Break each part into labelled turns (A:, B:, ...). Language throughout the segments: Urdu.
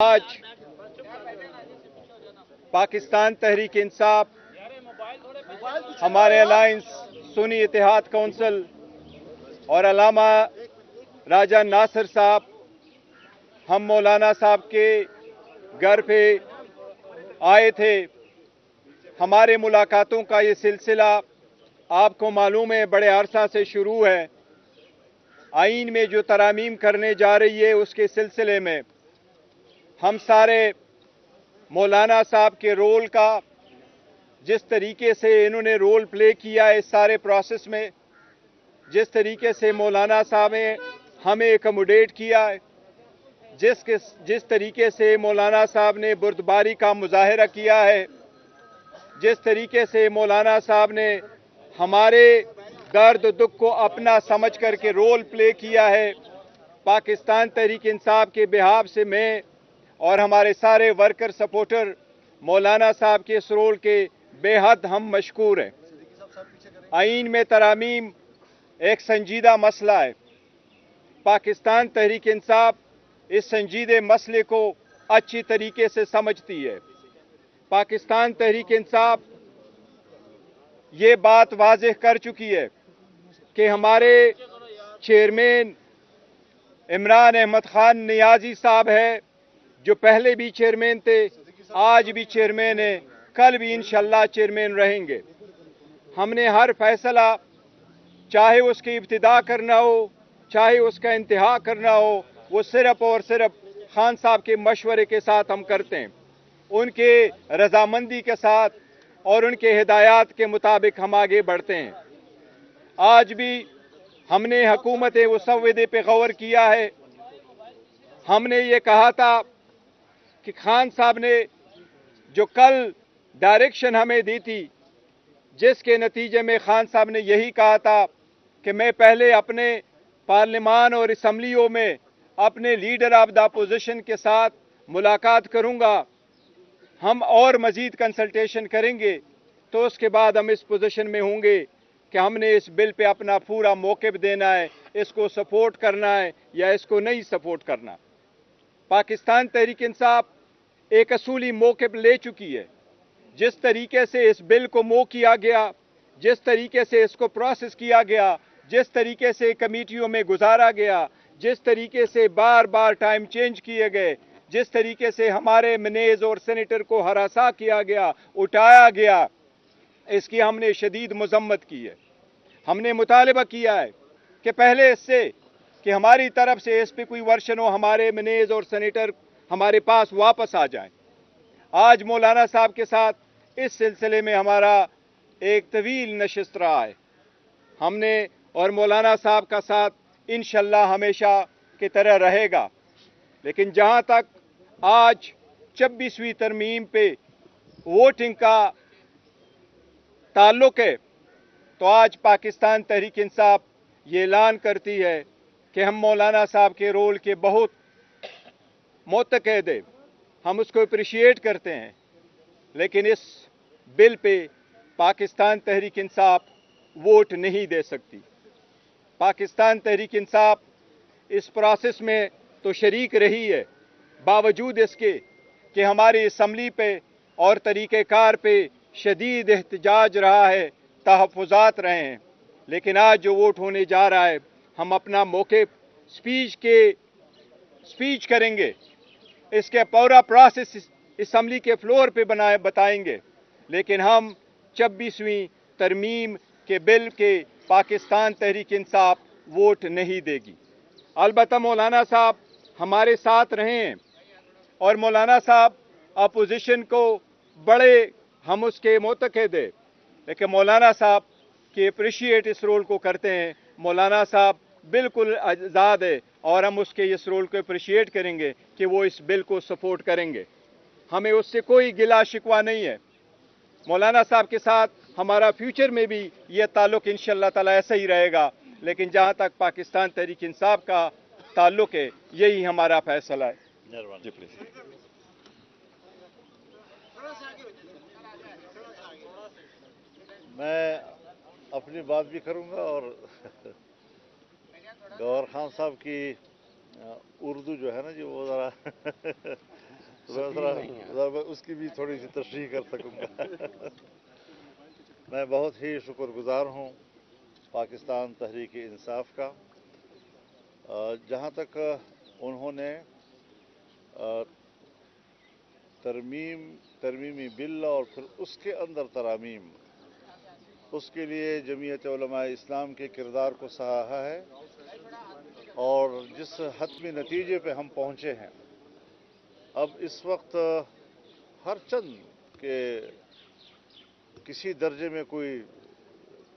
A: آج پاکستان تحریک انصاف، ہمارے الائنس سنی اتحاد کونسل اور علامہ راجہ ناصر صاحب، ہم مولانا صاحب کے گھر پہ آئے تھے۔ ہمارے ملاقاتوں کا یہ سلسلہ آپ کو معلوم ہے بڑے عرصہ سے شروع ہے۔ آئین میں جو ترامیم کرنے جا رہی ہے اس کے سلسلے میں ہم سارے مولانا صاحب کے رول کا، جس طریقے سے انہوں نے رول پلے کیا ہے اس سارے پروسیس میں، جس طریقے سے مولانا صاحب نے ہمیں اکموڈیٹ کیا ہے، جس طریقے سے مولانا صاحب نے بردباری کا مظاہرہ کیا ہے، جس طریقے سے مولانا صاحب نے ہمارے درد و دکھ کو اپنا سمجھ کر کے رول پلے کیا ہے، پاکستان تحریک انصاف کے بہاف سے میں اور ہمارے سارے ورکر سپورٹر مولانا صاحب کے اس رول کے بے حد ہم مشکور ہیں۔ آئین میں ترامیم ایک سنجیدہ مسئلہ ہے۔ پاکستان تحریک انصاف اس سنجیدہ مسئلے کو اچھی طریقے سے سمجھتی ہے۔ پاکستان تحریک انصاف یہ بات واضح کر چکی ہے کہ ہمارے چیئرمین عمران احمد خان نیازی صاحب ہے، جو پہلے بھی چیئرمین تھے، آج بھی چیئرمین ہیں، کل بھی انشاءاللہ چیئرمین رہیں گے۔ ہم نے ہر فیصلہ، چاہے اس کی ابتدا کرنا ہو، چاہے اس کا انتہا کرنا ہو، وہ صرف اور صرف خان صاحب کے مشورے کے ساتھ ہم کرتے ہیں، ان کے رضامندی کے ساتھ اور ان کے ہدایات کے مطابق ہم آگے بڑھتے ہیں۔ آج بھی ہم نے حکومت مسودے پہ غور کیا ہے۔ ہم نے یہ کہا تھا کہ خان صاحب نے جو کل ڈائریکشن ہمیں دی تھی، جس کے نتیجے میں خان صاحب نے یہی کہا تھا کہ میں پہلے اپنے پارلیمان اور اسمبلیوں میں اپنے لیڈر آف دا اپوزیشن کے ساتھ ملاقات کروں گا، ہم اور مزید کنسلٹیشن کریں گے، تو اس کے بعد ہم اس پوزیشن میں ہوں گے کہ ہم نے اس بل پہ اپنا پورا موقف دینا ہے، اس کو سپورٹ کرنا ہے یا اس کو نہیں سپورٹ کرنا۔ پاکستان تحریک انصاف ایک اصولی موقف لے چکی ہے۔ جس طریقے سے اس بل کو موو کیا گیا، جس طریقے سے اس کو پروسیس کیا گیا، جس طریقے سے کمیٹیوں میں گزارا گیا، جس طریقے سے بار بار ٹائم چینج کیے گئے، جس طریقے سے ہمارے منیز اور سینیٹر کو ہراساں کیا گیا، اٹھایا گیا، اس کی ہم نے شدید مذمت کی ہے۔ ہم نے مطالبہ کیا ہے کہ پہلے اس سے کہ ہماری طرف سے اس پہ کوئی ورشن ہو، ہمارے منیز اور سینیٹر ہمارے پاس واپس آ جائیں۔ آج مولانا صاحب کے ساتھ اس سلسلے میں ہمارا ایک طویل نشست رہا ہے۔ ہم نے اور مولانا صاحب کا ساتھ انشاءاللہ ہمیشہ کی طرح رہے گا، لیکن جہاں تک آج 26ویں ترمیم پہ ووٹنگ کا تعلق ہے، تو آج پاکستان تحریک انصاف یہ اعلان کرتی ہے کہ ہم مولانا صاحب کے رول کے بہت معتقد ہیں، ہم اس کو اپریشیٹ کرتے ہیں، لیکن اس بل پہ پاکستان تحریک انصاف ووٹ نہیں دے سکتی۔ پاکستان تحریک انصاف اس پروسیس میں تو شریک رہی ہے، باوجود اس کے کہ ہماری اسمبلی پہ اور طریقہ کار پہ شدید احتجاج رہا ہے، تحفظات رہے ہیں، لیکن آج جو ووٹ ہونے جا رہا ہے، ہم اپنا موقف سپیچ کریں گے، اس کے پورا پروسیس اسمبلی کے فلور پہ بتائیں گے، لیکن ہم 26ویں ترمیم کے بل کے پاکستان تحریک انصاف ووٹ نہیں دے گی۔ البتہ مولانا صاحب ہمارے ساتھ رہے ہیں اور مولانا صاحب اپوزیشن کو بڑے ہم اس کے معتقد ہیں، لیکن مولانا صاحب کی اپریشیٹ اس رول کو کرتے ہیں۔ مولانا صاحب بالکل آزاد ہے اور ہم اس کے اس رول کو اپریشیٹ کریں گے کہ وہ اس بل کو سپورٹ کریں گے۔ ہمیں اس سے کوئی گلہ شکوہ نہیں ہے۔ مولانا صاحب کے ساتھ ہمارا فیوچر میں بھی یہ تعلق انشاءاللہ تعالی ایسا ہی رہے گا، لیکن جہاں تک پاکستان تحریک انصاف کا تعلق ہے، یہی ہمارا فیصلہ ہے۔ جی پلیز۔
B: میں اپنی بات بھی کروں گا اور گور خان صاحب کی اردو جو ہے نا جی وہ ذرا تو ذرا میں اس کی بھی تھوڑی سی تشریح کر سکوں گا۔ میں بہت ہی شکر گزار ہوں پاکستان تحریک انصاف کا، جہاں تک انہوں نے ترمیمی بل اور پھر اس کے اندر ترامیم، اس کے لیے جمعیت علماء اسلام کے کردار کو سراہا ہے، اور جس حتمی نتیجے پہ ہم پہنچے ہیں، اب اس وقت ہر چند کے کسی درجے میں کوئی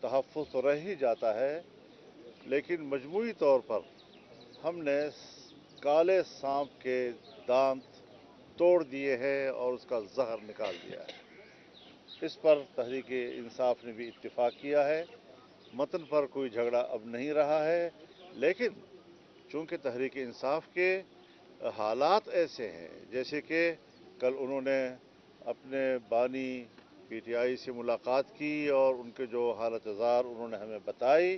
B: تحفظ تو رہ ہی جاتا ہے، لیکن مجموعی طور پر ہم نے کالے سانپ کے دانت توڑ دیے ہیں اور اس کا زہر نکال دیا ہے۔ اس پر تحریک انصاف نے بھی اتفاق کیا ہے، متن پر کوئی جھگڑا اب نہیں رہا ہے، لیکن چونکہ تحریک انصاف کے حالات ایسے ہیں، جیسے کہ کل انہوں نے اپنے بانی پی ٹی آئی سے ملاقات کی اور ان کے جو حالت زار انہوں نے ہمیں بتائی،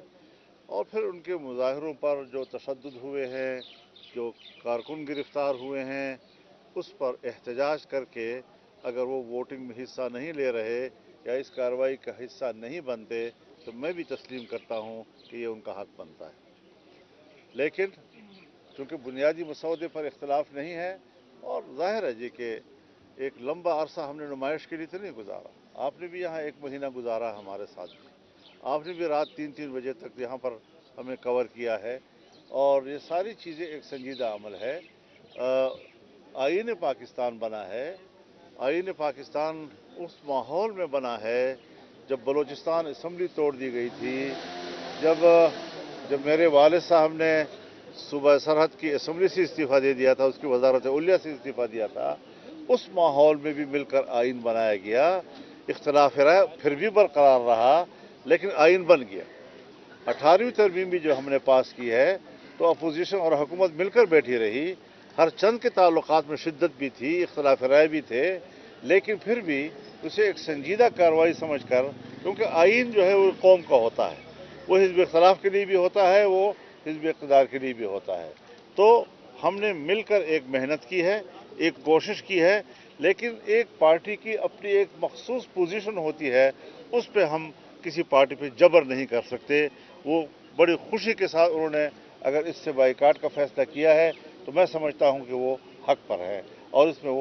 B: اور پھر ان کے مظاہروں پر جو تشدد ہوئے ہیں، جو کارکن گرفتار ہوئے ہیں، اس پر احتجاج کر کے اگر وہ ووٹنگ میں حصہ نہیں لے رہے یا اس کارروائی کا حصہ نہیں بنتے تو میں بھی تسلیم کرتا ہوں کہ یہ ان کا حق بنتا ہے۔ لیکن چونکہ بنیادی مسودے پر اختلاف نہیں ہے، اور ظاہر ہے جی کہ ایک لمبا عرصہ ہم نے نمائش کے لیے تو نہیں گزارا، آپ نے بھی یہاں 1 مہینہ گزارا ہمارے ساتھ بھی، آپ نے بھی رات 3 بجے تک یہاں پر ہمیں کور کیا ہے، اور یہ ساری چیزیں ایک سنجیدہ عمل ہے۔ آئین پاکستان بنا ہے، آئین پاکستان اس ماحول میں بنا ہے جب بلوچستان اسمبلی توڑ دی گئی تھی، جب میرے والد صاحب نے صوبہ سرحد کی اسمبلی سے استعفیٰ دے دیا تھا، اس کی وزارت علیہ سے استعفیٰ دیا تھا، اس ماحول میں بھی مل کر آئین بنایا گیا، اختلاف رائے پھر بھی برقرار رہا لیکن آئین بن گیا۔ 18ویں ترمیم بھی جو ہم نے پاس کی ہے تو اپوزیشن اور حکومت مل کر بیٹھی رہی، ہر چند کے تعلقات میں شدت بھی تھی، اختلاف رائے بھی تھے، لیکن پھر بھی اسے ایک سنجیدہ کارروائی سمجھ کر، کیونکہ آئین جو ہے وہ قوم کا ہوتا ہے، وہ حزب اختلاف کے لیے بھی ہوتا ہے، وہ حزب اقتدار کے لیے بھی ہوتا ہے، تو ہم نے مل کر ایک محنت کی ہے، ایک کوشش کی ہے، لیکن ایک پارٹی کی اپنی ایک مخصوص پوزیشن ہوتی ہے، اس پہ ہم کسی پارٹی پہ جبر نہیں کر سکتے۔ وہ بڑی خوشی کے ساتھ انہوں نے اگر اس سے بائیکاٹ کا فیصلہ کیا ہے تو میں سمجھتا ہوں کہ وہ حق پر ہے، اور اس میں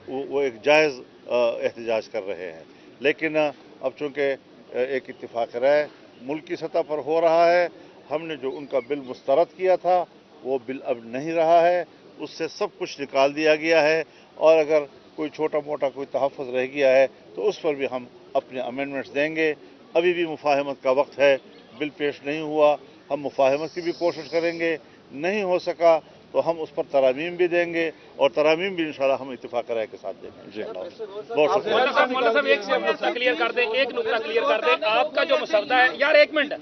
B: وہ ایک جائز احتجاج کر رہے ہیں، لیکن اب چونکہ ایک اتفاق رائے ملکی سطح پر ہو رہا ہے، ہم نے جو ان کا بل مسترد کیا تھا وہ بل اب نہیں رہا ہے، اس سے سب کچھ نکال دیا گیا ہے، اور اگر کوئی چھوٹا موٹا کوئی تحفظ رہ گیا ہے تو اس پر بھی ہم اپنے امینڈمنٹس دیں گے۔ ابھی بھی مفاہمت کا وقت ہے، بل پیش نہیں ہوا، ہم مفاہمت کی بھی کوشش کریں گے، نہیں ہو سکا تو ہم اس پر ترامیم بھی دیں گے، اور ترامیم بھی انشاءاللہ ہم اتفاق رائے کے ساتھ دیں گے انشاءاللہ۔ بہت شکریہ۔
C: مولانا صاحب ایک نقطہ کلیئر کر دیں، آپ کا جو مسودہ ہے، یار ایک منٹ،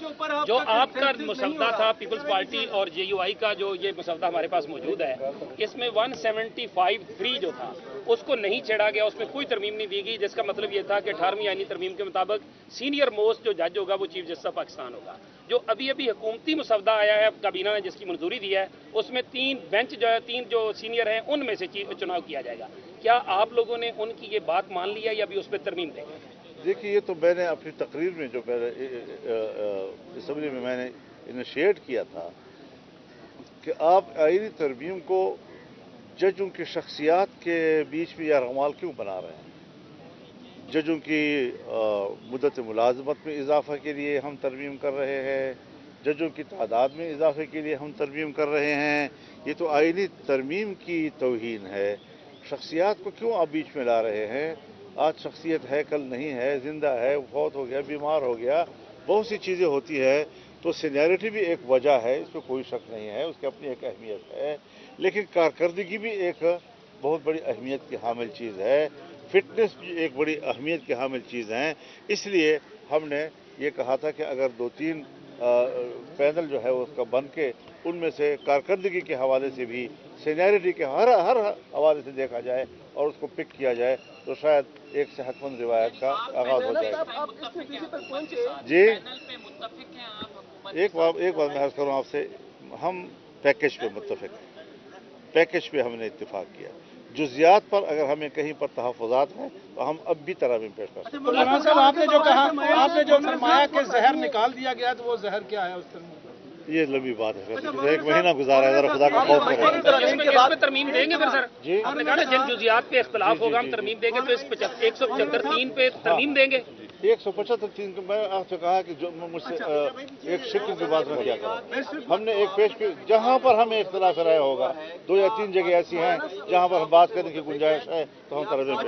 C: جو آپ کا مسودہ تھا پیپلز پارٹی اور جے یو آئی کا، جو یہ مسودہ ہمارے پاس موجود ہے، اس میں 175(3) جو تھا اس کو نہیں چھیڑا گیا، اس میں کوئی ترمیم نہیں دی گئی، جس کا مطلب یہ تھا کہ 18ویں آئینی ترمیم کے مطابق سینئر موسٹ جو جج ہوگا وہ چیف جسٹس آف پاکستان ہوگا۔ جو ابھی حکومتی مسودہ آیا ہے کابینہ نے جس کی منظوری دی ہے، اس میں 3 بینچ جو ہے، 3 جو سینئر ہیں ان میں سے چناؤ کیا جائے گا۔ کیا آپ لوگوں نے ان کی یہ بات مان لی ہے یا ابھی اس پہ ترمیم دیں گے؟
B: دیکھیے، یہ تو میں نے اپنی تقریر میں جو اسمبلی میں میں نے انیشیٹ کیا تھا کہ آپ آئینی ترمیم کو ججوں کی شخصیات کے بیچ میں یرغمال کیوں بنا رہے ہیں؟ ججوں کی مدت ملازمت میں اضافہ کے لیے ہم ترمیم کر رہے ہیں، ججوں کی تعداد میں اضافے کے لیے ہم ترمیم کر رہے ہیں، یہ تو آئینی ترمیم کی توہین ہے۔ شخصیات کو کیوں آپ بیچ میں لا رہے ہیں؟ آج شخصیت ہے، کل نہیں ہے، زندہ ہے، فوت ہو گیا، بیمار ہو گیا، بہت سی چیزیں ہوتی ہے، تو سینیرٹی بھی ایک وجہ ہے، اس پہ کوئی شک نہیں ہے، اس کی اپنی ایک اہمیت ہے، لیکن کارکردگی بھی ایک بہت بڑی اہمیت کی حامل چیز ہے، فٹنس بھی ایک بڑی اہمیت کی حامل چیز ہیں۔ اس لیے ہم نے یہ کہا تھا کہ اگر 2-3 پینل جو ہے اس کا بن کے ان میں سے کارکردگی کے حوالے سے بھی سینیرٹی کے ہر حوالے سے دیکھا جائے اور اس کو پک کیا جائے تو شاید ایک صحت مند روایت کا آغاز ہو جائے گا۔ جی ایک بات میں عرض کروں آپ سے، ہم پیکج پہ متفق ہیں، پیکج پہ ہم نے اتفاق کیا، جزیات پر اگر ہمیں کہیں پر تحفظات ہیں تو ہم اب بھی ترامیم پیش کر سکتے ہیں۔
D: مولانا صاحب آپ نے جو کہا، آپ نے جو فرمایا کہ زہر نکال دیا گیا، تو وہ زہر کیا ہے اس طرح؟
B: یہ لمبی بات ہے، ایک مہینہ گزارا ہے، ذرا خدا کا خوف کریں۔
C: اس پہ ترمیم دیں گے پھر سر؟
B: جی
C: آپ نے کہا نا جن جزیات پہ اختلاف ہوگا ہم ترمیم دیں گے، تو اس 175(3) پہ ترمیم دیں گے؟
B: 175(3) میں آپ سے کہا کہ جو مجھ سے ایک شکل کی بات نہ کیا کرو۔ ہم نے ایک پیش کی، جہاں پر ہمیں اختلاف رائے ہوگا، 2 یا 3 جگہ ایسی ہیں جہاں پر ہم بات کرنے کی گنجائش ہے، تو ہم ترمیم